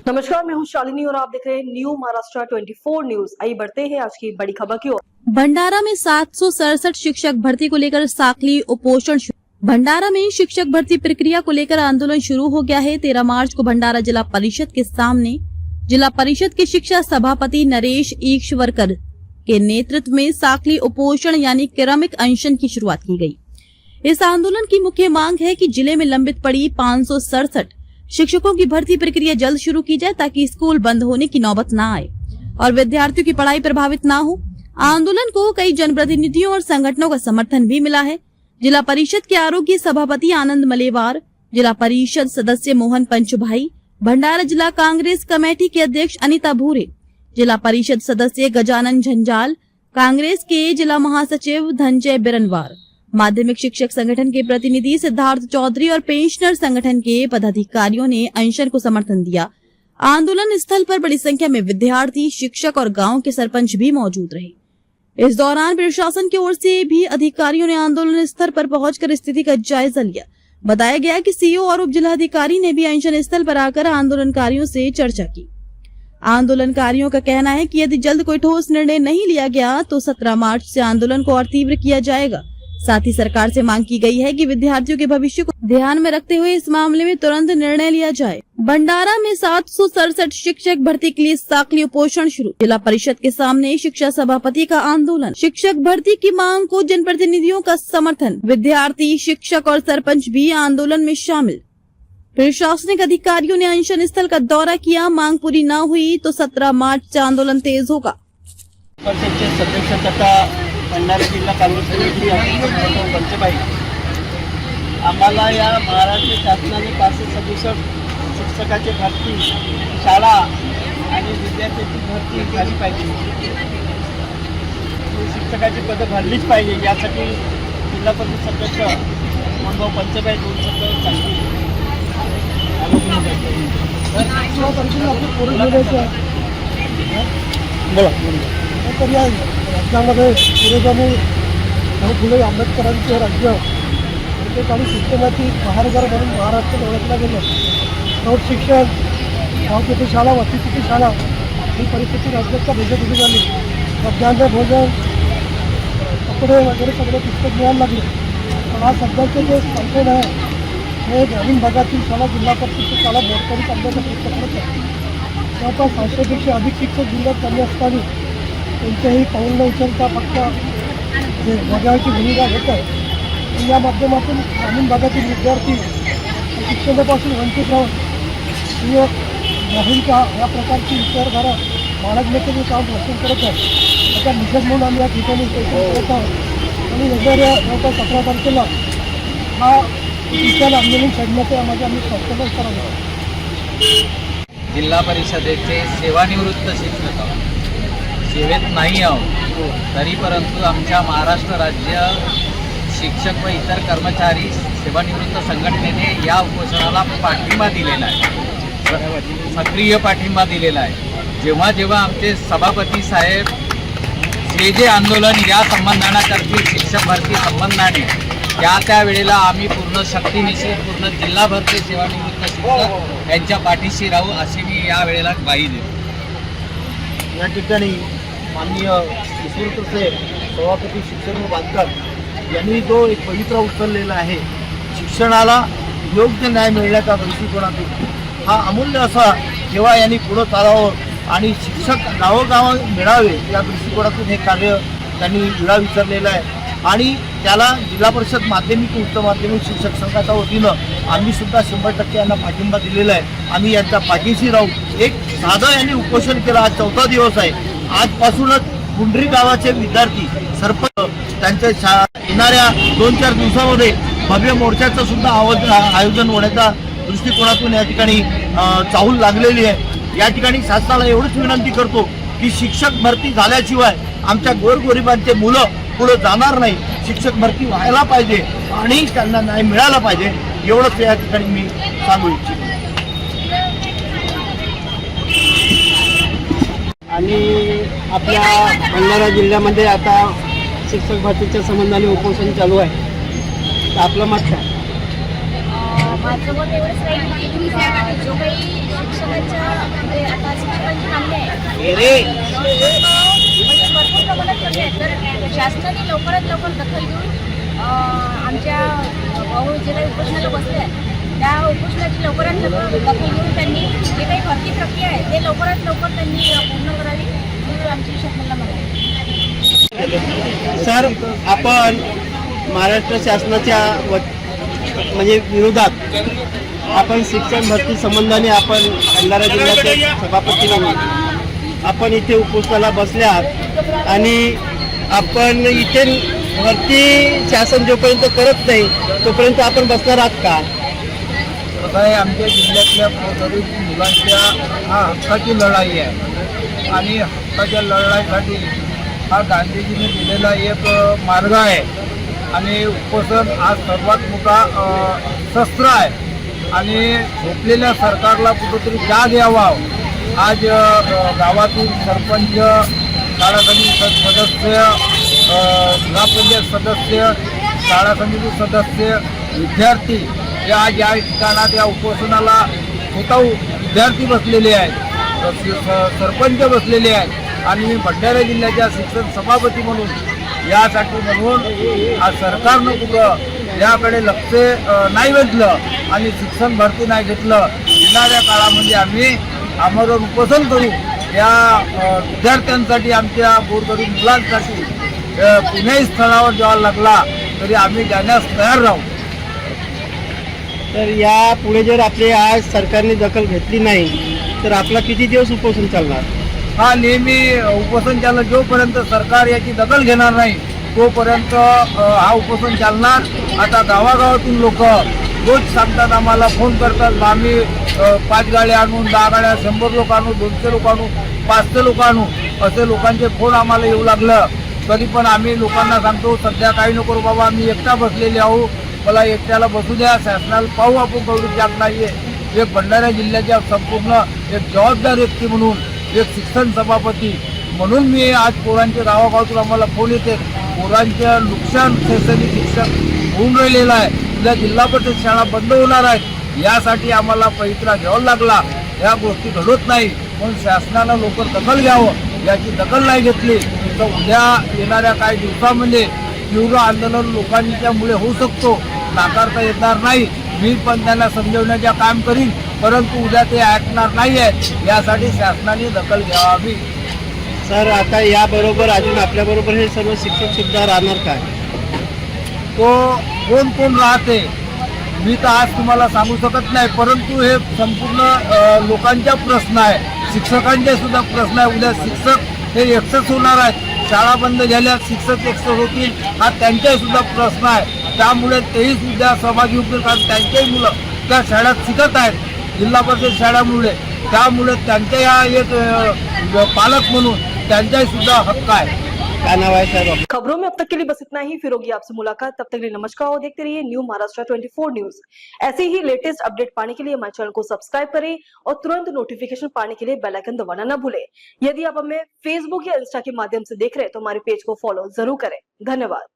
नमस्कार, मैं हूं शालिनी और आप देख रहे हैं न्यू महाराष्ट्र 24 न्यूज। आइए बढ़ते हैं आज की बड़ी खबर की ओर। भंडारा में 767 शिक्षक भर्ती को लेकर साखली उपोषण शुरू। भंडारा में शिक्षक भर्ती प्रक्रिया को लेकर आंदोलन शुरू हो गया है। 13 मार्च को भंडारा जिला परिषद के सामने जिला परिषद के शिक्षा सभापति नरेश ईश्वरकर के नेतृत्व में साखली उपोषण यानी क्रमिक अनशन की शुरुआत की गई। इस आंदोलन की मुख्य मांग है कि जिले में लंबित पड़ी 567 शिक्षकों की भर्ती प्रक्रिया जल्द शुरू की जाए ताकि स्कूल बंद होने की नौबत न आए और विद्यार्थियों की पढ़ाई प्रभावित न हो। आंदोलन को कई जनप्रतिनिधियों और संगठनों का समर्थन भी मिला है। जिला परिषद के आरोग्य सभापति आनंद मलेवार, जिला परिषद सदस्य मोहन पंचभाई, भंडारा जिला कांग्रेस कमेटी के अध्यक्ष अनिता भूरे, जिला परिषद सदस्य गजानन झंझाल, कांग्रेस के जिला महासचिव धनजय बिरनवार, माध्यमिक शिक्षक संगठन के प्रतिनिधि सिद्धार्थ चौधरी और पेंशनर संगठन के पदाधिकारियों ने अनशन को समर्थन दिया। आंदोलन स्थल पर बड़ी संख्या में विद्यार्थी, शिक्षक और गांव के सरपंच भी मौजूद रहे। इस दौरान प्रशासन की ओर से भी अधिकारियों ने आंदोलन स्थल पर पहुंचकर स्थिति का जायजा लिया। बताया गया कि सीईओ और उप जिलाधिकारी ने भी अनशन स्थल पर आकर आंदोलनकारियों से चर्चा की। आंदोलनकारियों का कहना है कि यदि जल्द कोई ठोस निर्णय नहीं लिया गया तो 17 मार्च से आंदोलन को और तीव्र किया जाएगा। साथ ही सरकार से मांग की गई है कि विद्यार्थियों के भविष्य को ध्यान में रखते हुए इस मामले में तुरंत निर्णय लिया जाए। भंडारा में 767 शिक्षक भर्ती के लिए साखली उपोषण शुरू। जिला परिषद के सामने शिक्षा सभापति का आंदोलन। शिक्षक भर्ती की मांग को जनप्रतिनिधियों का समर्थन। विद्यार्थी, शिक्षक और सरपंच भी आंदोलन में शामिल। प्रशासनिक अधिकारियों ने अनशन स्थल का दौरा किया। मांग पूरी न हुई तो 17 मार्च से आंदोलन तेज होगा। भंडारा जिल्हा काँग्रेस समिती पंचबाई आम्हाला या महाराष्ट्र शासनाने 567 शिक्षकाची भरती, शाळा आणि विद्यार्थ्यांची भरती झाली पाहिजे। शिक्षकाची पदं भरलीच पाहिजे यासाठी जिल्हा परिषद सदस्य मनभाऊ पंचबाई 2 शब्द सांगतील। राज्यामध्ये पुरोगामी आणि फुले आंबेडकरांचे राज्य प्रत्येकाने शिक्षणाची महानगर म्हणून महाराष्ट्रात ओळखलं गेलं। प्रौढ शिक्षण, गावकीची शाळा, वसतिची शाळा ही परिस्थिती राज्याच्या भेदभावी झाली। मध्यान्ह भोजन, कपडे वगैरे सगळे पुस्तक मिळायला लागले। पण आज सध्याचे जे संकट आहे हे ग्रामीण भागातील शाळा, जिल्हा परिषदेच्या शाळा मोडकळीत आणण्याचा प्रयत्न करत आहे। जवळपास 500पेक्षा अधिक शिक्षक जिल्ह्यात कमी असताना कोणत्याही पाऊल न उचलता फक्त जे वगळाची भूमिका घेत आहे। या माध्यमातून ग्रामीण भागातील विद्यार्थी शिक्षणापासून वंचित राहून युवक ग्रामीणचा या प्रकारची विचारधारा बाळगण्याचे जे काम वर्षण करत आहे त्याचा निषेध म्हणून आम्ही या ठिकाणी करत आहोत आणि येणाऱ्या जवळपास 17 तारखेला हा विशाल आंदोलन छेडण्याचे आम्ही संकल्प करत आहोत। जिल्हा परिषदेचे सेवानिवृत्त शिक्षक सेवेत नाही आहोत तरी परंतु आमच्या महाराष्ट्र राज्य शिक्षक व इतर कर्मचारी सेवानिवृत्त संघटनेने या उपोषणाला पाठिंबा दिलेला आहे, सक्रिय पाठिंबा दिलेला आहे। जेव्हा जेव्हा आमचे सभापती साहेब जे आंदोलन या संबंधाने करतील शिक्षक भरती संबंधाने त्या वेळेला आम्ही पूर्ण शक्तीनिशी पूर्ण जिल्हाभरचे सेवानिवृत्त शिक्षक यांच्या पाठीशी राहू अशी मी या वेळेला ग्वाही देतो। या ठिकाणी माननीय ईश्वरकर साहेब सभापती शिक्षण बांधकाम यांनी जो एक पवित्रा उचललेला आहे, शिक्षणाला योग्य न्याय मिळण्याचा दृष्टिकोनातून हा अमूल्य असा जेव्हा यांनी पुढं चालावं आणि शिक्षक गावोगाव मिळावे या दृष्टिकोनातून हे कार्य त्यांनी विडा विचारलेला आहे आणि त्याला जिल्हा परिषद माध्यमिक उच्च माध्यमिक शिक्षक संघाच्या वतीनं आम्ही सुद्धा 100% यांना पाठिंबा दिलेला आहे। आम्ही यांच्या पाठीशी राहू। एक साधं यांनी उपोषण केलं, आज 4था दिवस आहे। आजपासूनच गुंडरी गावाचे विद्यार्थी, सरपंच त्यांच्या येणाऱ्या 2-4 दिवसामध्ये भव्य मोर्चाचं सुद्धा आयोजन होण्याच्या दृष्टिकोनातून या ठिकाणी चाहूल लागलेली आहे। या ठिकाणी शासनाला एवढंच विनंती करतो की शिक्षक भरती झाल्याशिवाय आमच्या गोरगरिबांचे मुलं पुढे जाणार नाही। शिक्षक भरती व्हायला पाहिजे आणि त्यांना न्याय मिळाला पाहिजे एवढंच या ठिकाणी मी सांगू इच्छितो। आणि आपल्या भंडारा जिल्ह्यामध्ये आता शिक्षक भरतीच्या संबंधाने उपोषण चालू आहे, तर आपलं मत काय? माझं मत एवढंच राहील की जो काही शिक्षणाच्या म्हणजे आता शिक्षकांची मागणी आहे म्हणजे भरपूर प्रमाणात कमी आहे. तर शासनाने लवकरात लवकर दखल घेऊन आमच्या भाऊ जे काही उपोषणाला बसले आहेत त्या उपोषणाची लवकरात लवकर दखल घेऊन त्यांनी जे काही भरती प्रक्रिया आहे ते लवकरात लवकर त्यांनी पूर्ण करावी ही आमची शासनाला मागणी आहे. सर, आपण महाराष्ट्र शासनाच्या म्हणजे विरोधात आपण शिक्षण भरती संबंधाने आपण भंडारा जिल्ह्याचे सभापती म्हणून आपण इथे उपोषणाला बसले आहात आणि आपण इथे भरती शासन जोपर्यंत करत नाही तोपर्यंत आपण बसणार आहात का? कसं आहे, आमच्या जिल्ह्यातल्या गरीब मुलांच्या हा हक्काची लढाई आहे आणि हक्काच्या लढाईसाठी हा गांधीजीने दिलेला एक मार्ग आहे आणि उपोषण हा सर्वात मोठा शस्त्र आहे आणि झोपलेल्या सरकारला कुठंतरी जाग यावा. आज गावातील सरपंच, शाळा समिती सदस्य, ग्रामपंचायत सदस्य, शाळा समिती सदस्य, विद्यार्थी हे आज या ठिकाणात या उपोषणाला स्वतः विद्यार्थी बसलेले आहेत, सरपंच बसलेले आहेत आणि मी भंडारा जिल्ह्याच्या शिक्षण सभापती म्हणून यासाठी म्हणून आज सरकारनं कुठं याकडे लक्ष नाही वेधलं आणि शिक्षण भरती नाही घेतलं. येणाऱ्या काळामध्ये आम्ही आमरण उपोषण करू. या विद्यार्थ्यांसाठी, आमच्या गोरगरीब मुलांसाठी कुठल्याही स्थळावर जावं लागला तरी आम्ही जाण्यास तयार राहू. तर या पुढे जर आपले आज सरकारने दखल घेतली नाही तर आपला किती दिवस उपोषण चालणार? हा नेहमी उपोषण चाललं. जोपर्यंत सरकार याची दखल घेणार नाही तोपर्यंत हा उपोषण चालणार. आता गावागावातून लोक रोज सांगतात, आम्हाला फोन करतात, आम्ही 5 गाड्या आणून, 10 गाड्या, 100 लोक आणू, 200 लोक आणू, 500 लोक आणू, असे लोकांचे फोन आम्हाला येऊ लागलं. तरी पण आम्ही लोकांना सांगतो, सध्या काही नको बाबा, आम्ही एकटा बसलेले आहो, मला एकट्याला बसू द्या, शासनाला पाहू आपण करू जाग नाहीये. एक भंडारा जिल्ह्याच्या संपूर्ण एक जबाबदार व्यक्ती म्हणून, एक शिक्षण सभापती म्हणून मी आज पोरांच्या गावागावातून आम्हाला फोन येते. पोरांचं नुकसान शैक्षणिक शिक्षण होऊन राहिलेलं आहे. उद्या जिल्हा परिषद शाळा बंद होणार आहेत. यासाठी आम्हाला पवित्रा घ्यावा लागला. या गोष्टी घडत नाही म्हणून शासनानं लवकर दखल घ्यावं. याची दखल नाही घेतली तर उद्या येणाऱ्या काही दिवसामध्ये तीव्र आंदोलन लोकांच्यामुळे होऊ शकतो, नाकारता येणार नाही. मी पण त्यांना समजवण्याचे काम करीन, परंतु उद्या ते ऐकणार नाही आहेत. यासाठी शासनाने दखल घ्यावी. सर, आता याबरोबर अजून आपल्याबरोबर हे सर्व शिक्षक सुद्धा राहणार काय? तो कोण कोण राहते मी तर आज तुम्हाला सांगू शकत नाही, परंतु हे संपूर्ण लोकांचा प्रश्न आहे, शिक्षकांचा सुद्धा प्रश्न आहे. उद्या शिक्षक हे एकसच होणार आहेत. शाळा बंद झाल्या, शिक्षक एकसच होतील हा त्यांचाही सुद्धा प्रश्न आहे. त्यामुळे तेही सुद्धा सहभागी होतील, कारण त्यांच्याही मुलं त्या शाळेत शिकत आहेत जिल्हा परिषद शाळेमुळे. त्यामुळे त्यांच्या या एक पालक म्हणून त्यांचाही सुद्धा हक्क आहे. क्या नाम है सर? खबरों में अब तक के लिए बस इतना ही। फिर होगी आपसे मुलाकात, तब तक के लिए नमस्कार और देखते रहिए न्यू महाराष्ट्र 24 न्यूज। ऐसे ही लेटेस्ट अपडेट पाने के लिए हमारे चैनल को सब्सक्राइब करें और तुरंत नोटिफिकेशन पाने के लिए बेल आइकन दबाना न भूलें। यदि आप हमें फेसबुक या इंस्टा के माध्यम से देख रहे हैं तो हमारे पेज को फॉलो जरूर करें। धन्यवाद।